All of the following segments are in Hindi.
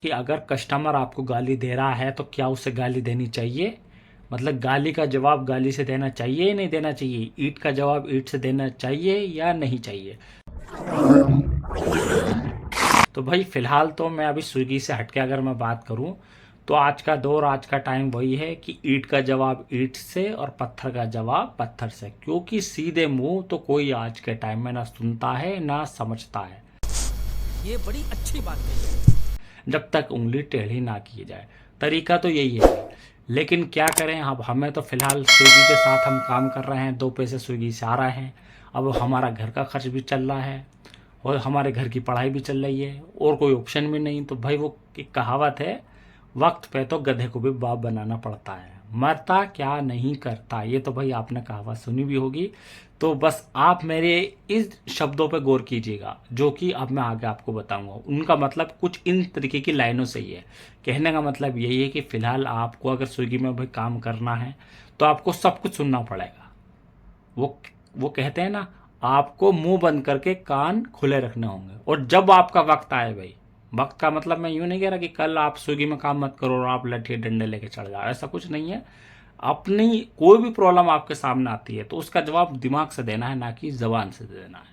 कि अगर कस्टमर आपको गाली दे रहा है तो क्या उसे गाली देनी चाहिए? मतलब गाली का जवाब गाली से देना चाहिए या नहीं देना चाहिए? ईंट का जवाब ईंट से देना चाहिए या नहीं चाहिए? तो भाई फ़िलहाल तो मैं अभी स्विगी से हट के अगर मैं बात करूं तो आज का दौर, आज का टाइम वही है कि ईंट का जवाब ईंट से और पत्थर का जवाब पत्थर से, क्योंकि सीधे मुंह तो कोई आज के टाइम में ना सुनता है ना समझता है। ये बड़ी अच्छी बात है। जब तक उंगली टेढ़ी ना की जाए, तरीका तो यही है। लेकिन क्या करें, अब हमें तो फ़िलहाल स्विगी के साथ हम काम कर रहे हैं, 2 पैसे स्विगी से आ रहे हैं। अब हमारा घर का खर्च भी चल रहा है और हमारे घर की पढ़ाई भी चल रही है और कोई ऑप्शन भी नहीं। तो भाई वो एक कहावत है, वक्त पे तो गधे को भी बाप बनाना पड़ता है, मरता क्या नहीं करता। ये तो भाई आपने कहावत सुनी भी होगी। तो बस आप मेरे इस शब्दों पे गौर कीजिएगा जो कि अब मैं आगे आपको बताऊंगा। उनका मतलब कुछ इन तरीके की लाइनों से ही है। कहने का मतलब यही है कि फ़िलहाल आपको अगर स्विगी में भाई काम करना है तो आपको सब कुछ सुनना पड़ेगा। वो कहते हैं ना, आपको मुंह बंद करके कान खुले रखने होंगे। और जब आपका वक्त आए भाई, वक्त का मतलब मैं यूं नहीं कह रहा कि कल आप स्विगी में काम मत करो और आप लठे डंडे लेके चढ़ जाओ, ऐसा कुछ नहीं है। अपनी कोई भी प्रॉब्लम आपके सामने आती है तो उसका जवाब दिमाग से देना है, ना कि जबान से देना है।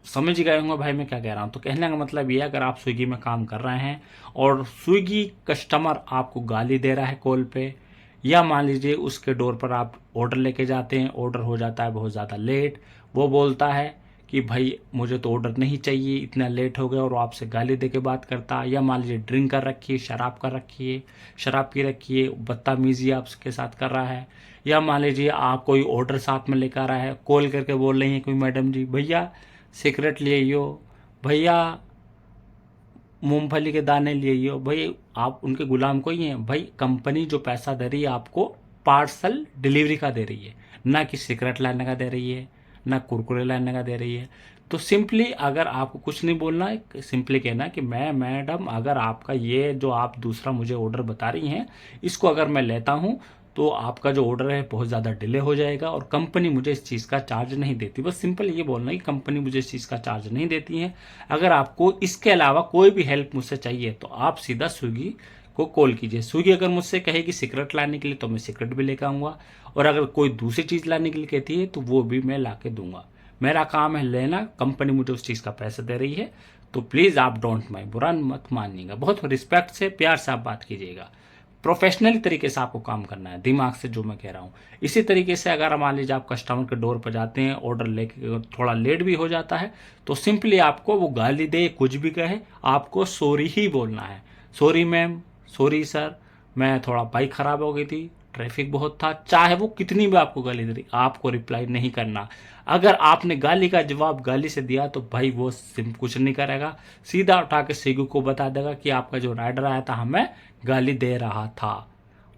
समझ गए होंगे भाई मैं क्या कह रहा हूँ। तो कहने का मतलब ये है, अगर आप स्विगी में काम कर रहे हैं और स्विगी कस्टमर आपको गाली दे रहा है कॉल पे, या मान लीजिए उसके डोर पर आप ऑर्डर लेके जाते हैं, ऑर्डर हो जाता है बहुत ज़्यादा लेट, वो बोलता है कि भाई मुझे तो ऑर्डर नहीं चाहिए, इतना लेट हो गया, और आपसे गाली दे के बात करता है। या मान लीजिए ड्रिंक कर रखी है, शराब कर रखी है, शराब पी रखी है, बदतमीजी आपके साथ कर रहा है। या मान लीजिए आप कोई ऑर्डर साथ में लेकर आ रहा है, कॉल करके बोल रही हैं कोई मैडम जी भैया सिगरेट ले आइयो, भैया मूंगफली के दाने ले आइयो। भाई आप उनके गुलाम को ही हैं। भाई कंपनी जो पैसा दे रही है आपको पार्सल डिलीवरी का दे रही है, ना कि सिगरेट लाने का दे रही है, ना कुरकुरे लाने का दे रही है। तो सिंपली अगर आपको कुछ नहीं बोलना है, सिंपली कहना कि मैं मैडम अगर आपका ये जो आप दूसरा मुझे ऑर्डर बता रही हैं इसको अगर मैं लेता हूँ तो आपका जो ऑर्डर है बहुत ज़्यादा डिले हो जाएगा और कंपनी मुझे इस चीज़ का चार्ज नहीं देती। बस सिंपल ये बोलना है कि कंपनी मुझे इस चीज़ का चार्ज नहीं देती है। अगर आपको इसके अलावा कोई भी हेल्प मुझसे चाहिए तो आप सीधा स्विगी को कॉल कीजिए। स्विगी अगर मुझसे कहेगी सिगरेट लाने के लिए तो मैं सिगरेट भी लेकर आऊँगा, और अगर कोई दूसरी चीज़ लाने के लिए कहती है तो वो भी मैं ला के दूंगा। मेरा काम है लेना, कंपनी मुझे उस चीज़ का पैसा दे रही है। तो प्लीज़ आप डोंट माइंड, बुरा मत मानिएगा, बहुत रिस्पेक्ट से प्यार से आप बात कीजिएगा। प्रोफेशनली तरीके से आपको काम करना है, दिमाग से, जो मैं कह रहा हूँ। इसी तरीके से अगर मान लीजिए आप कस्टमर के डोर पर जाते हैं, ऑर्डर लेके थोड़ा लेट भी हो जाता है, तो सिंपली आपको वो गाली दे कुछ भी कहे, आपको सॉरी ही बोलना है। सॉरी मैम, सॉरी सर, मैं थोड़ा बाइक ख़राब हो गई थी, ट्रैफिक बहुत था, चाहे वो कितनी भी आपको गाली दे रही, आपको रिप्लाई नहीं करना। अगर आपने गाली का जवाब गाली से दिया तो भाई वो सिम कुछ नहीं करेगा, सीधा उठा के स्विगी को बता देगा कि आपका जो राइडर आया था हमें गाली दे रहा था।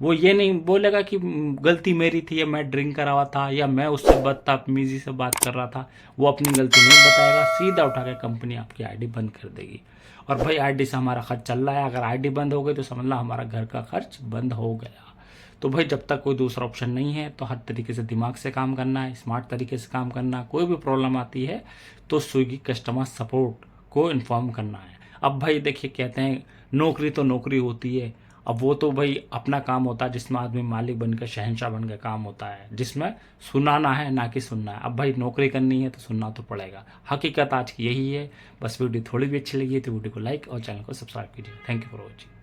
वो ये नहीं बोलेगा कि गलती मेरी थी या मैं ड्रिंक करा हुआ था या मैं उससे बदतमीजी से बात कर रहा था। वो अपनी गलती नहीं बताएगा, सीधा उठा के कंपनी आपकी आईडी बंद कर देगी। और भाई आईडी से हमारा खर्च चल रहा है, अगर आईडी बंद हो गई तो समझ लो हमारा घर का खर्च बंद हो गया। तो भाई जब तक कोई दूसरा ऑप्शन नहीं है तो हर तरीके से दिमाग से काम करना है, स्मार्ट तरीके से काम करना है। कोई भी प्रॉब्लम आती है तो स्विगी कस्टमर सपोर्ट को इन्फॉर्म करना है। अब भाई देखिए, कहते हैं नौकरी तो नौकरी होती है, अब वो तो भाई अपना काम होता है जिसमें आदमी मालिक बनकर शहंशाह बनकर काम होता है, जिसमें सुनाना है ना कि सुनना है। अब भाई नौकरी करनी है तो सुनना तो पड़ेगा। हकीकत आज की यही है। बस वीडियो थोड़ी भी अच्छी लगी तो वीडियो को लाइक और चैनल को सब्सक्राइब कीजिए। Thank you for watching.